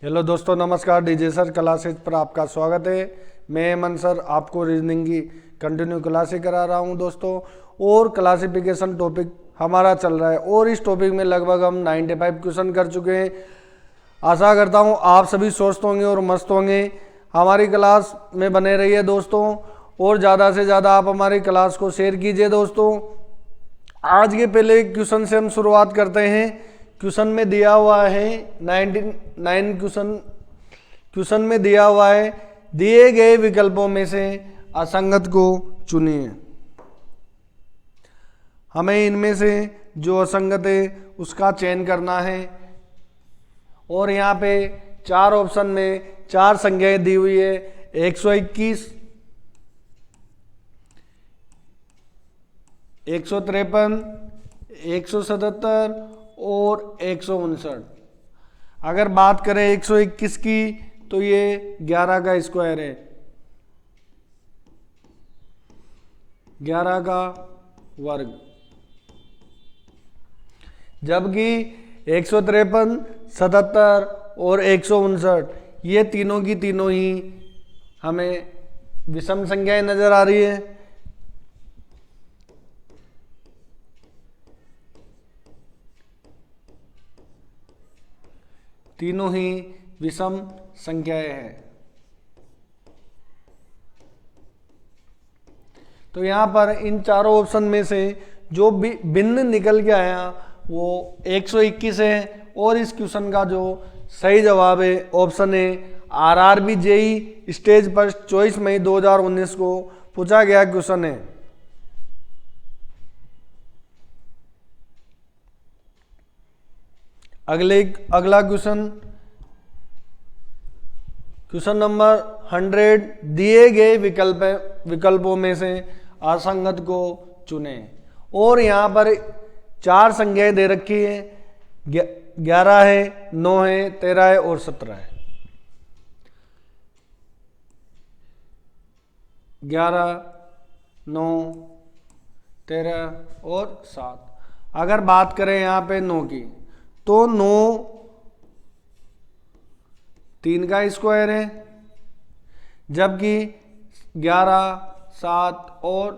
Hello दोस्तों, नमस्कार। DJ sir classes पर आपका स्वागत है। मैं हेमंत सर आपको रीजनिंग की कंटिन्यू क्लासेज करा रहा हूं दोस्तों। और क्लासिफिकेशन टॉपिक हमारा चल रहा है और इस टॉपिक में लगभग हम 95 क्वेश्चन कर चुके हैं। आशा करता हूं आप सभी स्वस्थ होंगे और मस्त होंगे। हमारी क्लास में बने रहिए दोस्तों और ज़्यादा से ज़्यादा आप हमारी क्लास को शेयर कीजिए दोस्तों। आज के पहले क्वेश्चन से हम शुरुआत करते हैं। क्वेश्चन में दिया हुआ है 99 क्वेश्चन में दिया हुआ है, दिए गए विकल्पों में से असंगत को चुनिए। हमें इनमें से जो असंगत है उसका चयन करना है और यहाँ पे चार ऑप्शन में चार संख्याएं दी हुई है 121, 153, 177 और 159। अगर बात करें 121 की तो ये 11 का स्क्वायर है, 11 का वर्ग। जबकि 153, 77 और 159 ये तीनों की तीनों ही हमें विषम संख्याएं नजर आ रही है। तीनों ही विषम संख्याएं हैं। तो यहां पर इन चारों ऑप्शन में से जो भी भिन्न निकल के आया वो 121 है और इस क्वेश्चन का जो सही जवाब है ऑप्शन है आरआरबी जेई स्टेज पर 24 मई 2019 को पूछा गया क्वेश्चन है। अगला क्वेश्चन नंबर 100, दिए गए विकल्पों में से असंगत को चुने। और यहां पर चार संख्याएं दे रखी है, 11 है, 9 है, 13 है और 17 है। 11, 9, 13 और 7। अगर बात करें यहाँ पे 9 की तो 9 3 का स्क्वायर है, जबकि 11, 7 और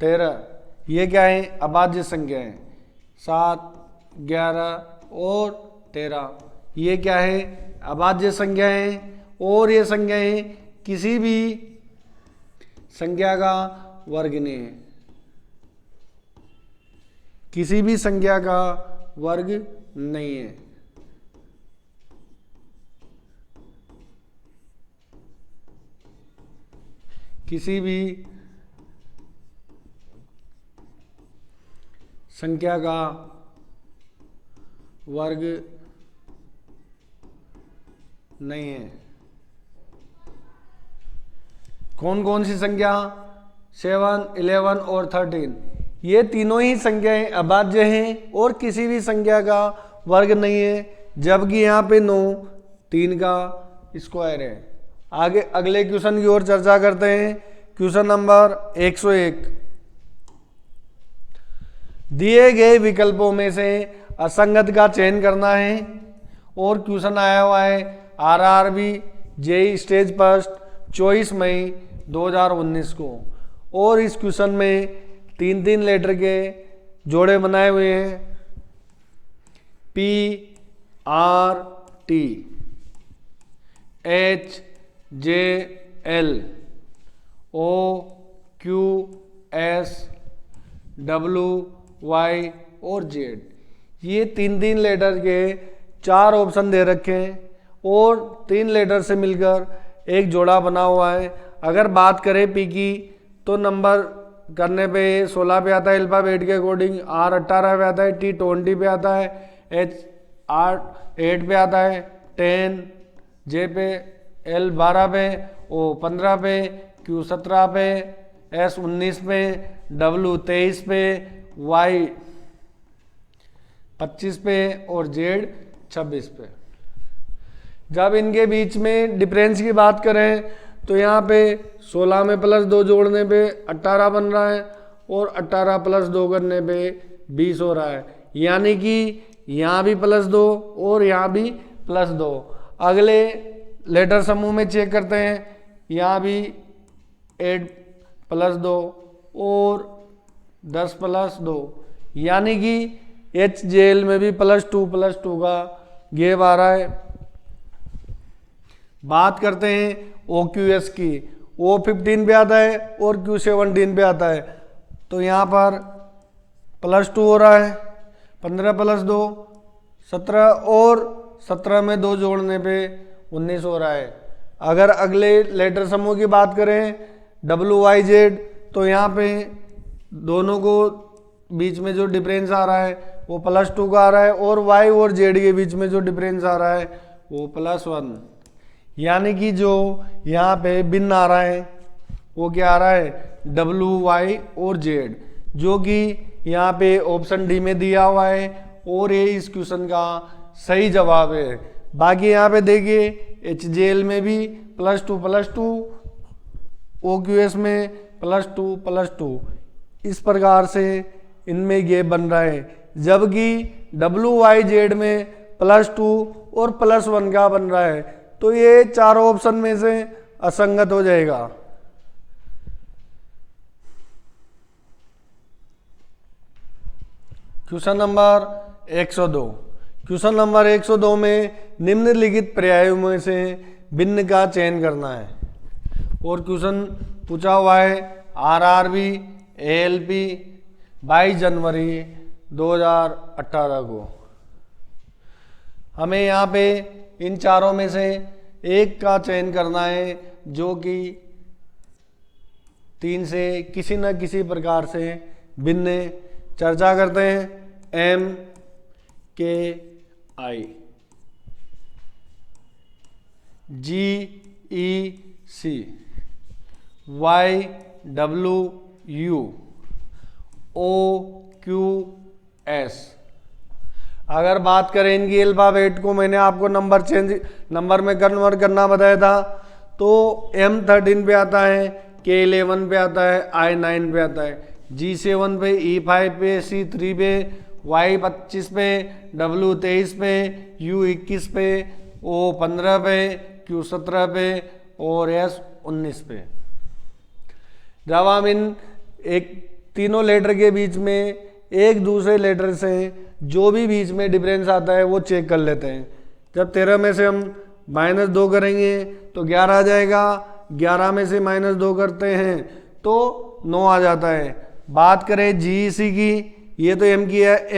13 ये क्या है अभाज्य संख्या है। 7, 11 और 13 ये क्या है अभाज्य संख्या है और ये संख्याएं किसी भी संख्या का वर्ग नहीं है, किसी भी संख्या का वर्ग नहीं है। किसी भी संख्या का वर्ग नहीं है। कौन कौन सी संख्या? 7, 11 और 13 ये तीनों ही संख्याएं अभाज्य हैं और किसी भी संख्या का वर्ग नहीं है, जबकि यहाँ पे 9 3 का स्क्वायर है। आगे अगले क्वेश्चन की ओर चर्चा करते हैं। क्वेश्चन नंबर 101, दिए गए विकल्पों में से असंगत का चयन करना है और क्वेश्चन आया हुआ है आरआरबी जेई स्टेज फर्स्ट 24 मई 2019 को। और इस क्वेश्चन में 3 लेटर के जोड़े बनाए हुए हैं, P R T, H J L, O Q S, W Y और जेड। ये 3 लेटर के 4 ऑप्शन दे रखे हैं और 3 लेटर से मिलकर एक जोड़ा बना हुआ है। अगर बात करें पी की तो नंबर करने पे 16 पे आता है अल्फाबेट के अकॉर्डिंग, आर 18 पे आता है, टी 20 पे आता है, एच 8 पे आता है, 10 जे पे, एल 12 पे, ओ 15 पे, क्यू 17 पे, एस 19 पे, डब्ल्यू 23 पे, वाई 25 पे और जेड 26 पे। जब इनके बीच में डिफरेंस की बात करें तो यहाँ पे 16 में +2 जोड़ने पे 18 बन रहा है और 18 + 2 करने पे 20 हो रहा है। यानी कि यहाँ भी +2 और यहाँ भी प्लस 2। अगले लेटर समूह में चेक करते हैं, यहाँ भी 8 प्लस 2 और 10 प्लस 2, यानी कि HJL में भी +2 का गेप आ रहा है। बात करते हैं OQS की, O 15 पे आता है और Q 17 पे आता है, तो यहाँ पर +2 हो रहा है, 15 प्लस 2 17 और 17 में 2 जोड़ने पे 19 हो रहा है। अगर अगले लेटर समूह की बात करें WYZ, तो यहाँ पे दोनों को बीच में जो डिफरेंस आ रहा है वो +2 का आ रहा है और Y और Z के बीच में जो डिफरेंस आ रहा है वो +1, यानी कि जो यहाँ पे भिन्न आ रहा है वो क्या आ रहा है WY और Z, जो कि यहाँ पे ऑप्शन डी में दिया हुआ है और ये इस क्वेश्चन का सही जवाब है। बाकी यहाँ पे देखिए HJL में भी +2 OQS में +2 इस प्रकार से इनमें गेप बन रहा है, जबकि WYZ में +2 और +1 का बन रहा है, तो ये चारों ऑप्शन में से असंगत हो जाएगा। Question number 102। क्वेश्चन नंबर 102 में निम्नलिखित पर्यायों में से भिन्न का चयन करना है, और क्वेश्चन पूछा हुआ है RRB ALP 22 जनवरी 2018 को। हमें यहाँ पे इन चारों में से एक का चयन करना है जो कि 3 से किसी न किसी प्रकार से भिन्न। चर्चा करते हैं MKI GEC YWU OQS। अगर बात करें इनकी अल्फाबेट को, मैंने आपको नंबर में कन्वर्ट करना बताया था, तो M13 पे आता है, K11 पे आता है, I9 पे आता है, G7 पे, E5 पे, C3 पे, Y25 पे, W23 पे, U21 पे, O15 पे, Q17 पे और S19 पे। जब हम इन तीनों लेटर के बीच में एक दूसरे लेटर से जो भी बीच में डिफरेंस आता है वो चेक कर लेते हैं। जब 13 में से हम -2 करेंगे तो 11 आ जाएगा, 11 में से -2 करते हैं तो 9 आ जाता है। बात करें GEC की, ये तो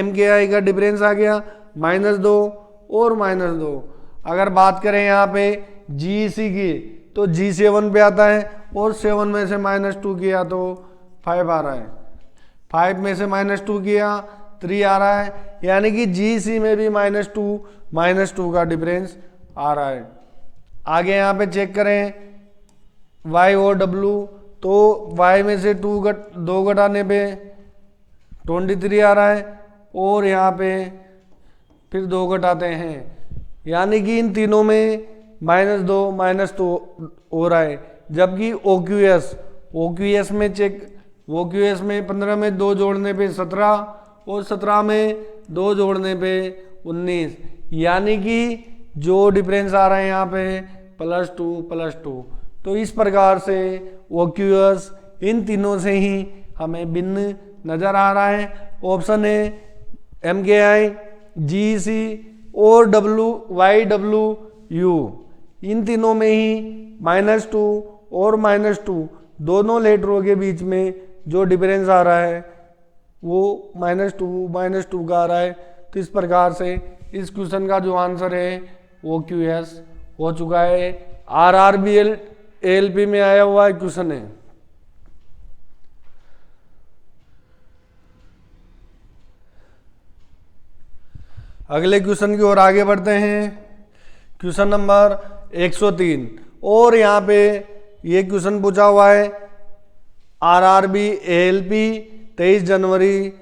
MKI का डिफरेंस आ गया -2 और -2। अगर बात करें यहाँ पे GEC की, तो G7 पे आता है और 7 में से -2 किया तो 5 आ रहा है, 5 में से -2 किया 3 आ रहा है, यानी कि GC में भी -2 का डिफरेंस आ रहा है। आगे यहाँ पे चेक करें Y और W, तो Y में से 2 घटाने पे 23 आ रहा है और यहाँ पे फिर 2 घटाते हैं, यानी कि इन तीनों में -2 हो रहा है। जबकि OQS में चेक, OQS में 15 में 2 जोड़ने पे 17 और 17 में 2 जोड़ने पे 19, यानी कि जो डिफरेंस आ रहा है यहाँ पे +2। तो इस प्रकार से OQS इन तीनों से ही हमें भिन्न नज़र आ रहा है। ऑप्शन है MKI GEC और YWU, इन तीनों में ही -2 और -2 दोनों लेटरों के बीच में जो डिफरेंस आ रहा है वो -2 का आ रहा है। तो इस प्रकार से इस क्वेश्चन का जो आंसर है OQS हो चुका है। RRB ALP में आया हुआ क्वेश्चन है। अगले क्वेश्चन की ओर आगे बढ़ते हैं। क्वेश्चन नंबर 103, और यहाँ पे ये क्वेश्चन पूछा हुआ है RRB ALP 23 जनवरी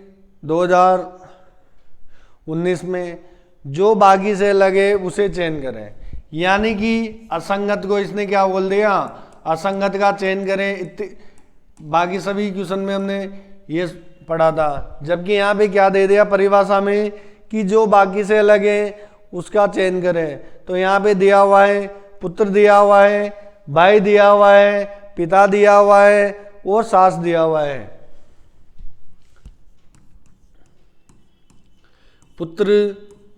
2019 में जो बाकी से लगे उसे चयन करें, यानी कि असंगत को इसने क्या बोल दिया, असंगत का चयन करें। बाकी सभी क्वेश्चन में हमने ये पढ़ा था, जबकि यहाँ पे क्या दे दिया परिभाषा में कि जो बाकी से अलग है उसका चयन करें। तो यहाँ पे दिया हुआ है पुत्र दिया हुआ है, भाई दिया हुआ है, पिता दिया हुआ है और सास दिया हुआ है। पुत्र,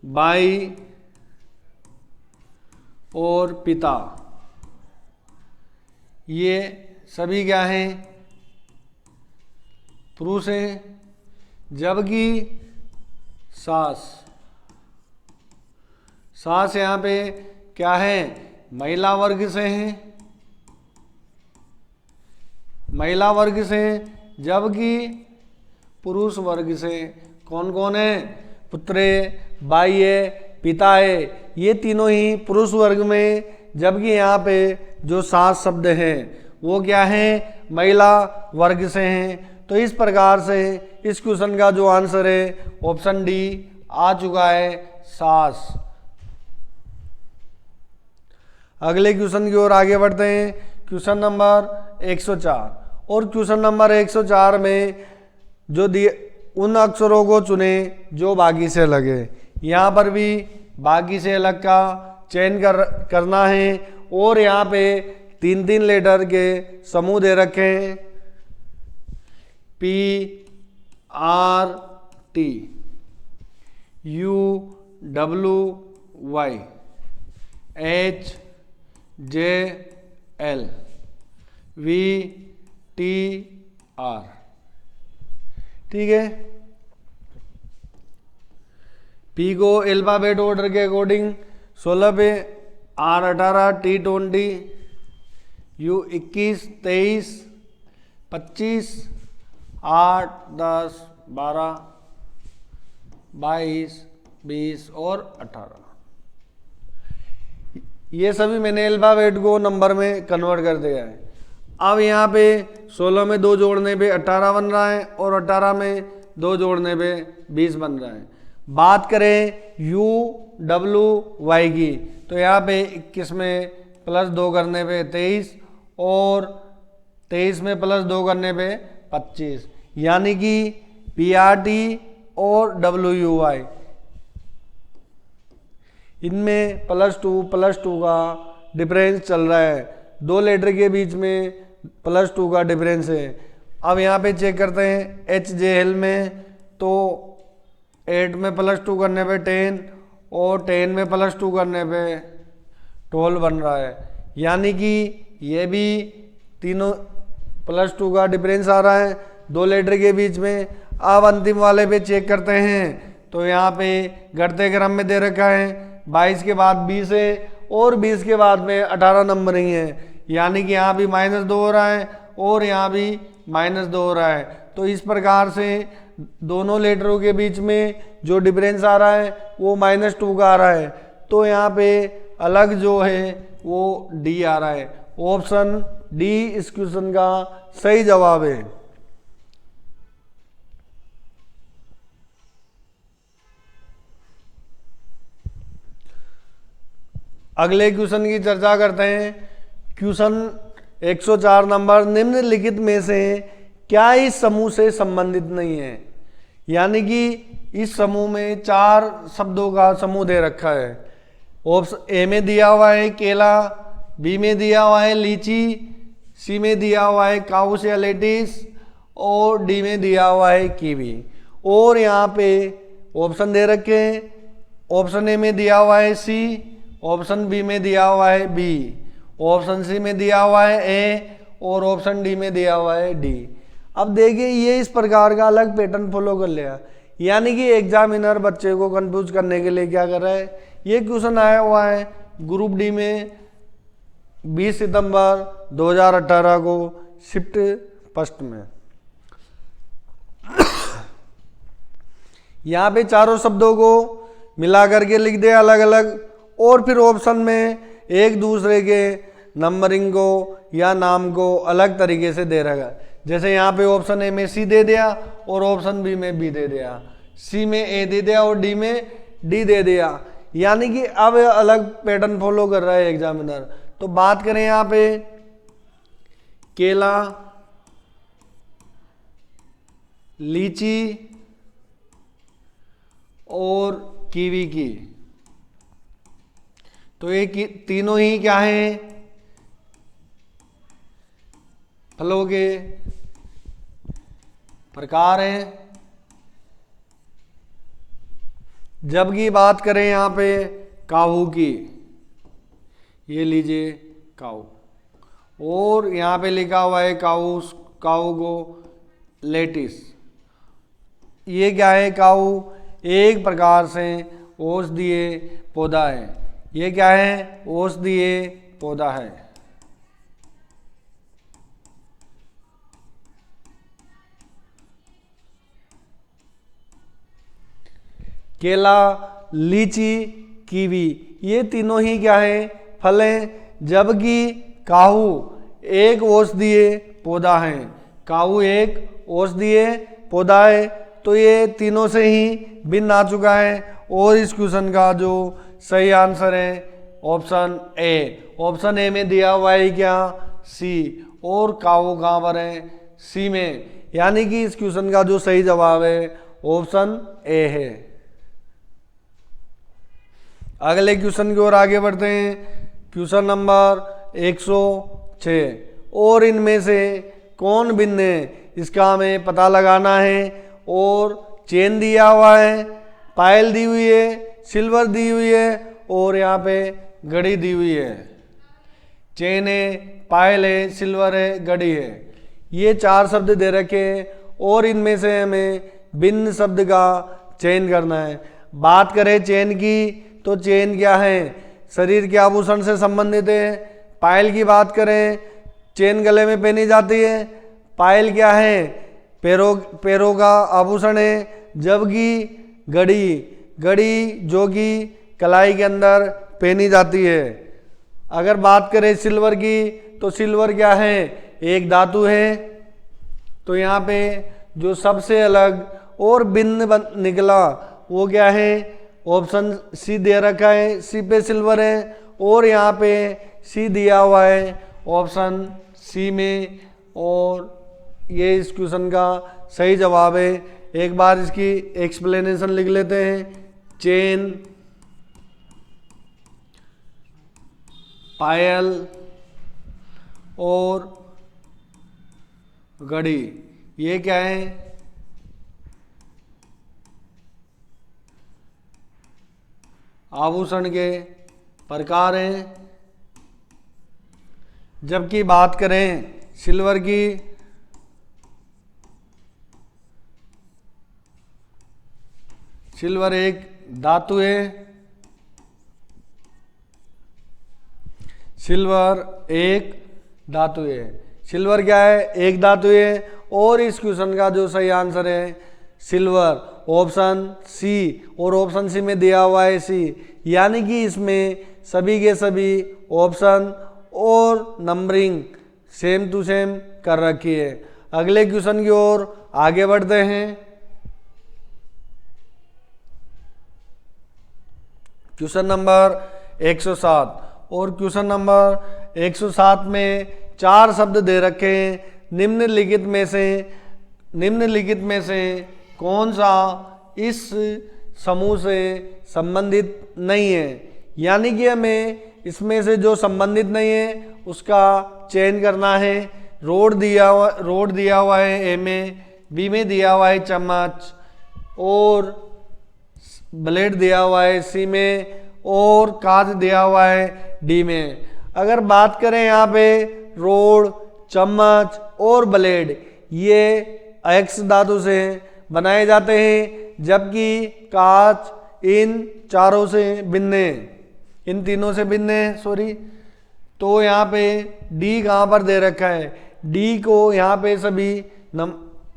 भाई और पिता, ये सभी क्या हैं? पुरुष हैं। जबकि सास यहाँ पे क्या है? महिला वर्ग से हैं, महिला वर्ग से। जबकि पुरुष वर्ग से कौन कौन है? पुत्र है, भाई है, पिता है, ये तीनों ही पुरुष वर्ग में। जबकि यहाँ पे जो सास शब्द है वो क्या है? महिला वर्ग से हैं। तो इस प्रकार से इस क्वेश्चन का जो आंसर है ऑप्शन डी आ चुका है, सास। अगले क्वेश्चन की ओर आगे बढ़ते हैं। Question number 104। और क्वेश्चन नंबर 104 में जो दिए उन अक्षरों को चुने जो बाकी से अलग है। यहाँ पर भी बाकी से अलग का चयन करना है। और यहाँ पे 3-3 लेटर के समूह दे रखे हैं, P R T U W Y H J L V T R। ठीक है। P को अल्फाबेट ऑर्डर के अकॉर्डिंग 16 पे, R 18, T 20, U 21, 23, 25, 8, 10, 12, 22, 20 और 18। ये सभी मैंने अल्फाबेट को नंबर में कन्वर्ट कर दिया है। अब यहाँ पे 16 में 2 जोड़ने पे 18 बन रहा है और 18 में 2 जोड़ने पे 20 बन रहा है। बात करें U W Y की, तो यहाँ पे 21 में प्लस 2 करने पे 23 और 23 में प्लस 2 करने पे 25, यानी कि PRT और WUY इनमें +2 का डिफरेंस चल रहा है। 2 लेटर के बीच में +2 का डिफरेंस है। अब यहाँ पे चेक करते हैं HJL में, तो 8 में +2 करने पे 10 और 10 में +2 करने पे 12 बन रहा है, यानी कि ये भी तीनों +2 का डिफरेंस आ रहा है 2 लेटर के बीच में। अब अंतिम वाले पे चेक करते हैं, तो यहाँ पे घटते क्रम में दे रखा है 22 के बाद 20 है और 20 के बाद में 18 नंबर ही है, यानी कि यहाँ भी -2 हो रहा है और यहाँ भी -2 हो रहा है। तो इस प्रकार से दोनों लेटरों के बीच में जो डिफरेंस आ रहा है वो -2 का आ रहा है। तो यहाँ पे अलग जो है वो डी आ रहा है। ऑप्शन डी इस क्वेश्चन का सही जवाब है। अगले क्वेश्चन की चर्चा करते हैं। क्वेश्चन 104 नंबर, निम्नलिखित में से क्या इस समूह से संबंधित नहीं है? यानी कि इस समूह में 4 शब्दों का समूह दे रखा है। ऑप्शन ए में दिया हुआ है केला, बी में दिया हुआ है लीची, सी में दिया हुआ है काउस या लेटिस और डी में दिया हुआ है कीवी। और यहाँ पे ऑप्शन दे रखे हैं। ऑप्शन ए में दिया हुआ है सी, ऑप्शन बी में दिया हुआ है बी, ऑप्शन सी में दिया हुआ है ए और ऑप्शन डी में दिया हुआ है डी। अब देखिए ये इस प्रकार का अलग पैटर्न फॉलो कर लिया, यानी कि एग्जामिनर बच्चे को कंफ्यूज करने के लिए क्या कर रहा है। ये क्वेश्चन आया हुआ है ग्रुप डी में 20 सितंबर 2018 को शिफ्ट फर्स्ट में। यहाँ पे चारों शब्दों को मिला करके लिख दे अलग अलग, और फिर ऑप्शन में एक दूसरे के नंबरिंग को या नाम को अलग तरीके से दे रखा। जैसे यहाँ पे ऑप्शन ए में सी दे दिया और ऑप्शन बी में बी दे दिया, सी में ए दे दिया और डी में डी दे दिया, यानी कि अब अलग पैटर्न फॉलो कर रहा है एग्जामिनर। तो बात करें यहाँ पे केला, लीची और कीवी की, तो ये तीनों ही क्या है, फलों के प्रकार हैं। जबकि बात करें यहाँ पे काहू की, ये लीजिए काऊ, और यहाँ पे लिखा हुआ है काऊ, काऊ को लेटिस। ये क्या है, काऊ एक प्रकार से औषधीय पौधा है। ये क्या है, औषधीय पौधा है। केला, लीची, कीवी, ये तीनों ही क्या है, फल हैं। जबकि काहू एक औषधीय पौधा है। काहू एक औषधीय पौधा है। तो ये तीनों से ही भिन्न आ चुका है। और इस क्वेश्चन का जो सही आंसर है ऑप्शन ए। ऑप्शन ए में दिया हुआ है क्या, सी। और काहू कहाँ पर है, सी में। यानी कि इस क्वेश्चन का जो सही जवाब है ऑप्शन ए है। अगले क्वेश्चन की ओर आगे बढ़ते हैं। Question number 106। और इनमें से कौन भिन्न है, इसका हमें पता लगाना है। और चेन दिया हुआ है, पायल दी हुई है, सिल्वर दी हुई है, और यहाँ पे घड़ी दी हुई है। चेन है, पायल है, सिल्वर है, घड़ी है। ये चार शब्द दे रखे हैं और इनमें से हमें भिन्न शब्द का चयन करना है। बात करें चेन की, तो चेन क्या है, शरीर के आभूषण से संबंधित है। पायल की बात करें, चेन गले में पहनी जाती है। पायल क्या है, पैरों का आभूषण है। जबकि घड़ी जो कि कलाई के अंदर पहनी जाती है। अगर बात करें सिल्वर की, तो सिल्वर क्या है, एक धातु है। तो यहाँ पे जो सबसे अलग और भिन्न निकला वो क्या है, ऑप्शन सी दे रखा है, सी पे सिल्वर है। और यहाँ पे सी दिया हुआ है ऑप्शन सी में। और ये इस क्वेश्चन का सही जवाब है। एक बार इसकी एक्सप्लेनेशन लिख लेते हैं। चेन, पायल और घड़ी, ये क्या है, आभूषण के प्रकार हैं। जबकि बात करें सिल्वर की, सिल्वर एक धातु है। सिल्वर एक धातु है। सिल्वर क्या है, एक धातु है। और इस क्वेश्चन का जो सही आंसर है सिल्वर, ऑप्शन सी। और ऑप्शन सी में दिया हुआ है सी। यानी कि इसमें सभी के सभी ऑप्शन और नंबरिंग सेम टू सेम कर रखी है। अगले क्वेश्चन की ओर आगे बढ़ते हैं। Question number 107। और क्वेश्चन नंबर 107 में चार शब्द दे रखे हैं। निम्नलिखित में से कौन सा इस समूह से संबंधित नहीं है। यानी कि हमें इसमें से जो संबंधित नहीं है उसका चयन करना है। रोड दिया हुआ है ए में, बी में दिया हुआ है चम्मच, और ब्लेड दिया हुआ है सी में, और कांच दिया हुआ है डी में। अगर बात करें यहाँ पे रोड, चम्मच और ब्लेड, ये एक्स धातु से बनाए जाते हैं। जबकि कांच इन चारों से भिन्न है, इन तीनों से भिन्न है, सॉरी। तो यहाँ पे डी कहाँ पर दे रखा है, डी को यहाँ पे सभी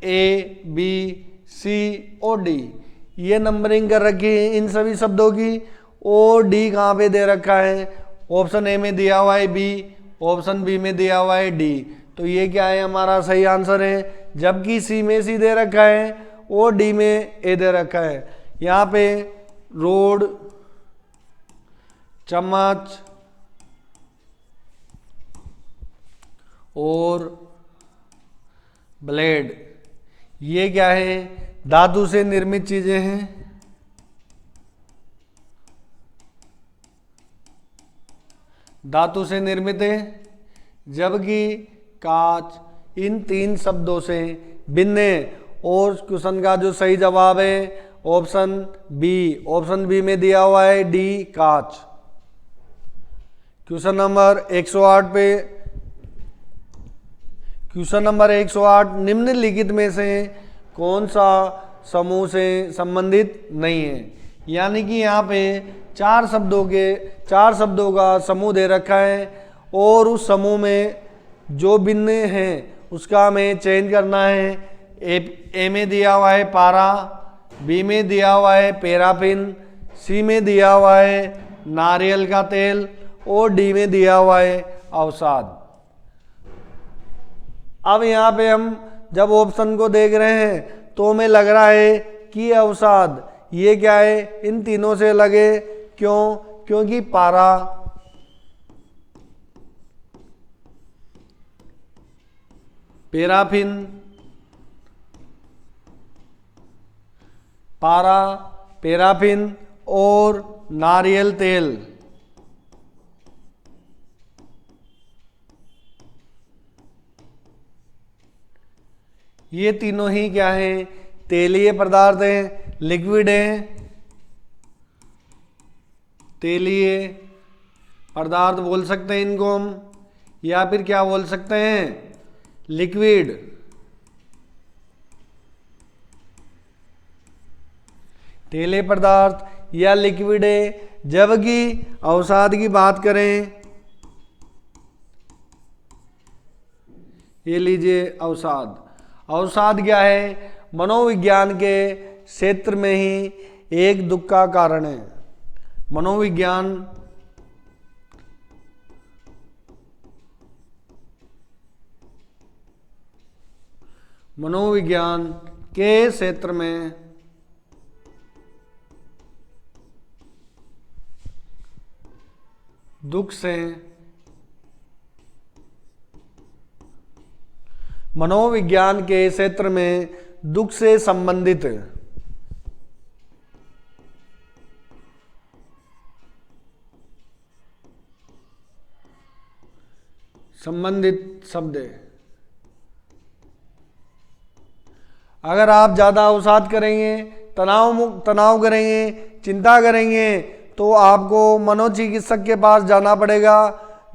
ए, बी, सी और डी, ये नंबरिंग कर रखी है इन सभी शब्दों की। और डी कहाँ पे दे रखा है, ऑप्शन ए में दिया हुआ है बी, ऑप्शन बी में दिया हुआ है डी। तो ये क्या है, हमारा सही आंसर है। जबकि सी में सी दे रखा है और डी में ए दे रखा है। यहाँ पे रोड, चम्मच और ब्लेड, ये क्या है, धातु से निर्मित चीजें हैं। धातु से निर्मित है, जबकि कांच इन 3 शब्दों से भिन्न है। और क्वेश्चन का जो सही जवाब है ऑप्शन बी, ऑप्शन बी में दिया हुआ है डी कांच। क्वेश्चन नंबर 108 पे, क्वेश्चन नंबर 108, निम्नलिखित में से कौन सा समूह से संबंधित नहीं है। यानी कि यहाँ पे 4 शब्दों का समूह दे रखा है और उस समूह में जो भिन्न है उसका हमें चयन करना है। ए में दिया हुआ है पारा, बी में दिया हुआ है पैराफिन, सी में दिया हुआ है नारियल का तेल और डी में दिया हुआ है अवसाद। अब यहाँ पे हम जब ऑप्शन को देख रहे हैं तो हमें लग रहा है कि अवसाद ये क्या है, इन तीनों से अलग है। क्यों? क्योंकि पारा, पैराफिन, पैराफिन और नारियल तेल ये तीनों ही क्या हैं, तेलीय पदार्थ हैं, लिक्विड हैं। तेलीय पदार्थ बोल सकते हैं इनको हम, या फिर क्या बोल सकते हैं, लिक्विड। तेलीय पदार्थ या लिक्विड है। जबकि अवसाद की बात करें, ये लीजिए अवसाद। अवसाद क्या है, मनोविज्ञान के क्षेत्र में ही एक दुख का कारण है। मनोविज्ञान के क्षेत्र में दुख से, मनोविज्ञान के क्षेत्र में दुख से संबंधित शब्द है। अगर आप ज़्यादा अवसाद करेंगे, तनाव करेंगे, चिंता करेंगे तो आपको मनोचिकित्सक के पास जाना पड़ेगा,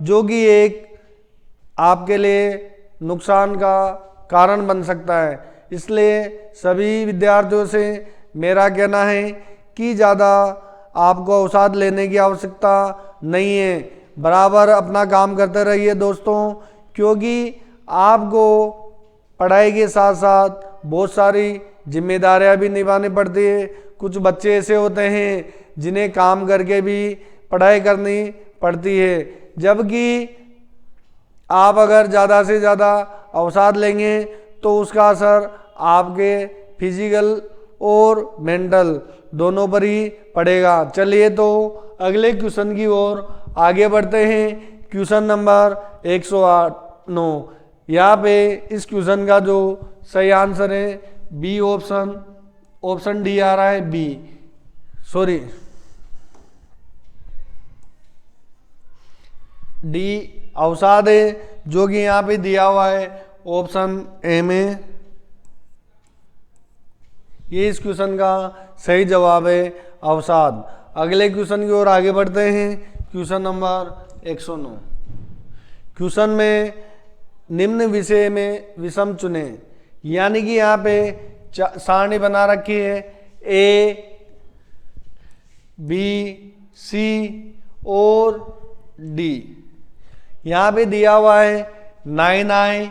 जो कि एक आपके लिए नुकसान का कारण बन सकता है। इसलिए सभी विद्यार्थियों से मेरा कहना है कि ज़्यादा आपको अवसाद लेने की आवश्यकता नहीं है। बराबर अपना काम करते रहिए दोस्तों, क्योंकि आपको पढ़ाई के साथ साथ बहुत सारी जिम्मेदारियां भी निभानी पड़ती है। कुछ बच्चे ऐसे होते हैं जिन्हें काम करके भी पढ़ाई करनी पड़ती है। जबकि आप अगर ज़्यादा से ज़्यादा अवसाद लेंगे तो उसका असर आपके फिजिकल और मेंटल दोनों पर ही पड़ेगा। चलिए तो अगले क्वेश्चन की ओर आगे बढ़ते हैं। क्वेश्चन नंबर 108 यहाँ पे इस क्वेश्चन का जो सही आंसर है बी ऑप्शन डी आ रहा है, बी डी अवसाद है, जो कि यहाँ पे दिया हुआ है ऑप्शन ए में। ये इस क्वेश्चन का सही जवाब है अवसाद। अगले क्वेश्चन की ओर आगे बढ़ते हैं। Question number 109। क्वेश्चन में निम्न विषय में विषम चुने, यानी कि यहाँ पे सारणी बना रखी है ए, बी, सी और डी। यहाँ पे दिया हुआ है 9I,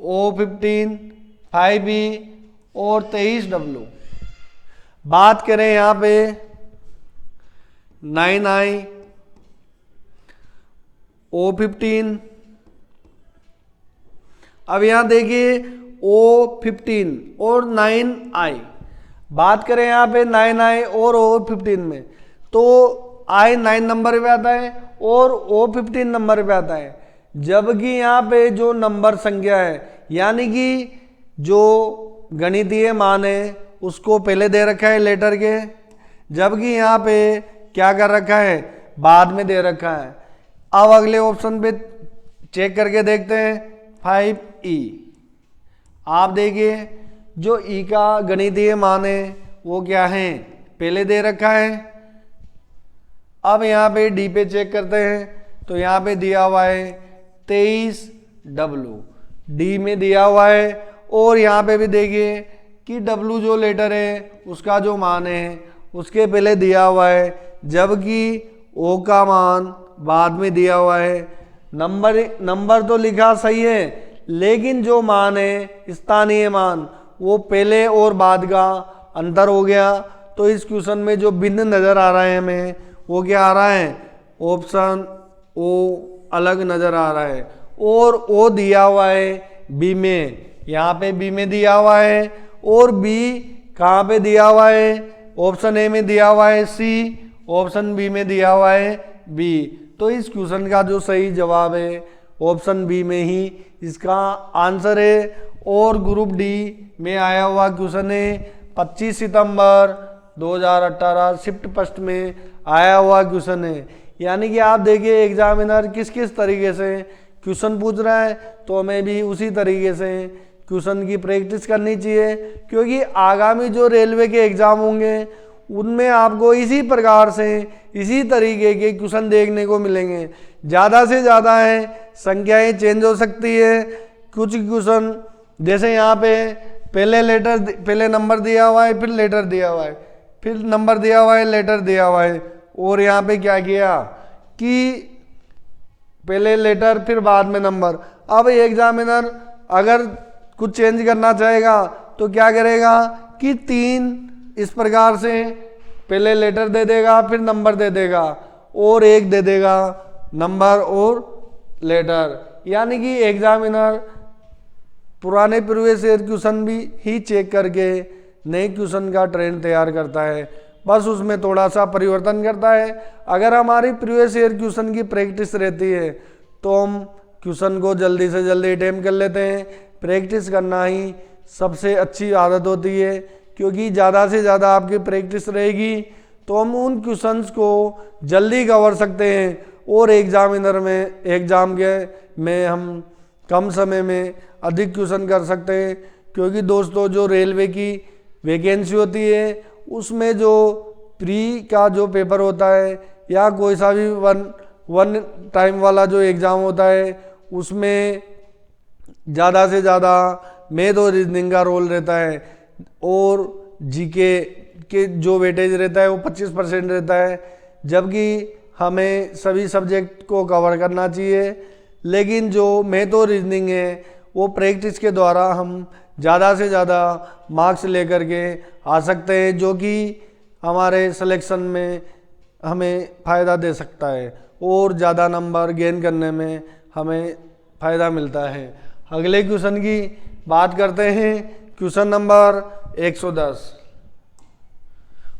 O15, 5E और 23W। बात करें यहाँ पे 9I, O15, अब यहाँ देखिए O15 और 9I। बात करें यहाँ पे 9I और O15 में, तो I 9 नंबर पे आता है और O15 नंबर पे आता है। जबकि यहाँ पे जो नंबर संख्या है, यानी कि जो गणितीय मान है उसको पहले दे रखा है लेटर के, जबकि यहाँ पे क्या कर रखा है, बाद में दे रखा है। अब अगले ऑप्शन पे चेक करके देखते हैं 5E। आप देखिए जो E का गणितीय मान है वो क्या है, पहले दे रखा है। अब यहाँ पे D पे चेक करते हैं तो यहाँ पे दिया हुआ है 23W, D में दिया हुआ है। और यहाँ पे भी देखिए कि W जो लेटर है उसका जो मान है उसके पहले दिया हुआ है, जबकि O का मान बाद में दिया हुआ है। नंबर तो लिखा सही है, लेकिन जो मान है स्थानीय मान वो पहले और बाद का अंतर हो गया। तो इस क्वेश्चन में जो भिन्न नज़र आ रहा है हमें वो क्या आ रहा है, ऑप्शन ओ अलग नज़र आ रहा है। और ओ दिया हुआ है बी में, यहाँ पे बी में दिया हुआ है। और बी कहाँ पे दिया हुआ है, ऑप्शन ए में दिया हुआ है सी, ऑप्शन बी में दिया हुआ है बी। तो इस क्वेश्चन का जो सही जवाब है ऑप्शन बी में ही इसका आंसर है। और ग्रुप डी में आया हुआ क्वेश्चन है 25 सितंबर 2018 शिफ्ट फर्स्ट में आया हुआ क्वेश्चन है। यानी कि आप देखिए एग्जामिनर किस किस तरीके से क्वेश्चन पूछ रहा है, तो हमें भी उसी तरीके से क्वेश्चन की प्रैक्टिस करनी चाहिए, क्योंकि आगामी जो रेलवे के एग्ज़ाम होंगे उनमें आपको इसी प्रकार से इसी तरीके के क्वेश्चन देखने को मिलेंगे। ज़्यादा से ज़्यादा है संख्याएं चेंज हो सकती है। कुछ क्वेश्चन जैसे यहाँ पे पहले नंबर दिया हुआ है, फिर लेटर दिया हुआ है, फिर नंबर दिया हुआ है, लेटर दिया हुआ है। और यहाँ पे क्या किया कि पहले लेटर फिर बाद में नंबर। अब एग्जामिनर अगर कुछ चेंज करना चाहेगा तो क्या करेगा कि 3 इस प्रकार से पहले लेटर दे देगा, फिर नंबर दे देगा, और 1 दे देगा नंबर और लेटर। यानी कि एग्जामिनर पुराने प्रीवियस ईयर क्वेश्चन भी ही चेक करके नए क्वेश्चन का ट्रेंड तैयार करता है, बस उसमें थोड़ा सा परिवर्तन करता है। अगर हमारी प्रीवियस ईयर क्वेश्चन की प्रैक्टिस रहती है तो हम क्वेश्चन को जल्दी से जल्दी अटेम्प्ट कर लेते हैं। प्रैक्टिस करना ही सबसे अच्छी आदत होती है, क्योंकि ज़्यादा से ज़्यादा आपकी प्रैक्टिस रहेगी तो हम उन क्वेश्चंस को जल्दी कवर सकते हैं और एग्ज़ाम में हम कम समय में अधिक क्वेश्चन कर सकते हैं। क्योंकि दोस्तों जो रेलवे की वैकेंसी होती है उसमें जो प्री का जो पेपर होता है या कोई सा भी वन टाइम वाला जो एग्ज़ाम होता है उसमें ज़्यादा से ज़्यादा मैथ और रीजनिंग का रोल रहता है, और जीके के जो वेटेज रहता है वो 25% रहता है। जबकि हमें सभी सब्जेक्ट को कवर करना चाहिए, लेकिन जो मैथ और रीजनिंग है वो प्रैक्टिस के द्वारा हम ज़्यादा से ज़्यादा मार्क्स लेकर के आ सकते हैं, जो कि हमारे सिलेक्शन में हमें फ़ायदा दे सकता है और ज़्यादा नंबर गेन करने में हमें फ़ायदा मिलता है। अगले क्वेश्चन की बात करते हैं, क्वेश्चन नंबर 110,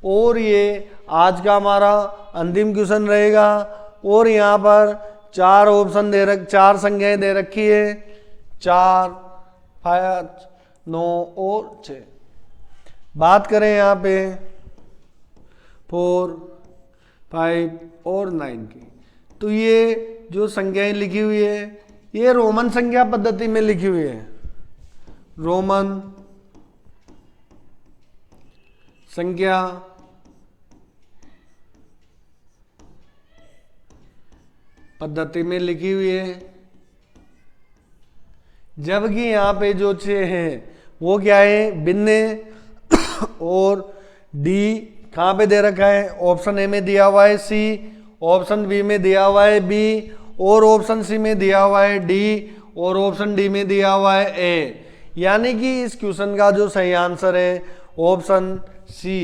और ये आज का हमारा अंतिम क्वेश्चन रहेगा। और यहाँ पर 4 संख्याएं दे रखी है, 4, 5, 9 और 6। बात करें यहाँ पे 4, 5 और 9 की, तो ये जो संख्याएं लिखी हुई है ये रोमन संख्या पद्धति में लिखी हुई है। रोमन संख्या पद्धति में लिखी हुई है, जबकि यहाँ पे जो 6 हैं वो क्या है, भिन्न। और डी कहाँ पे दे रखा है, ऑप्शन ए में दिया हुआ है सी, ऑप्शन बी में दिया हुआ है बी, और ऑप्शन सी में दिया हुआ है डी, और ऑप्शन डी में दिया हुआ है ए। यानी कि इस क्वेश्चन का जो सही आंसर है ऑप्शन सी।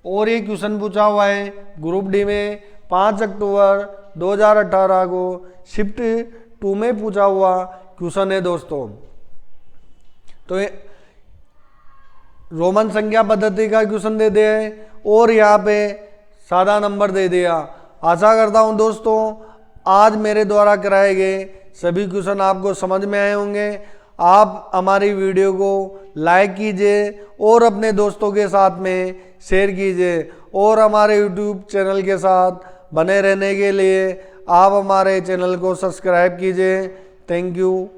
और ये क्वेश्चन पूछा हुआ है ग्रुप डी में 5 अक्टूबर 2018 को शिफ्ट 2 में पूछा हुआ क्वेश्चन है दोस्तों। तो रोमन संख्या पद्धति का क्वेश्चन दे दिया है और यहाँ पे सादा नंबर दे दिया। आशा करता हूँ दोस्तों आज मेरे द्वारा कराए गए सभी क्वेश्चन आपको समझ में आए होंगे। आप हमारी वीडियो को लाइक कीजिए और अपने दोस्तों के साथ में शेयर कीजिए, और हमारे YouTube चैनल के साथ बने रहने के लिए आप हमारे चैनल को सब्सक्राइब कीजिए। Thank you.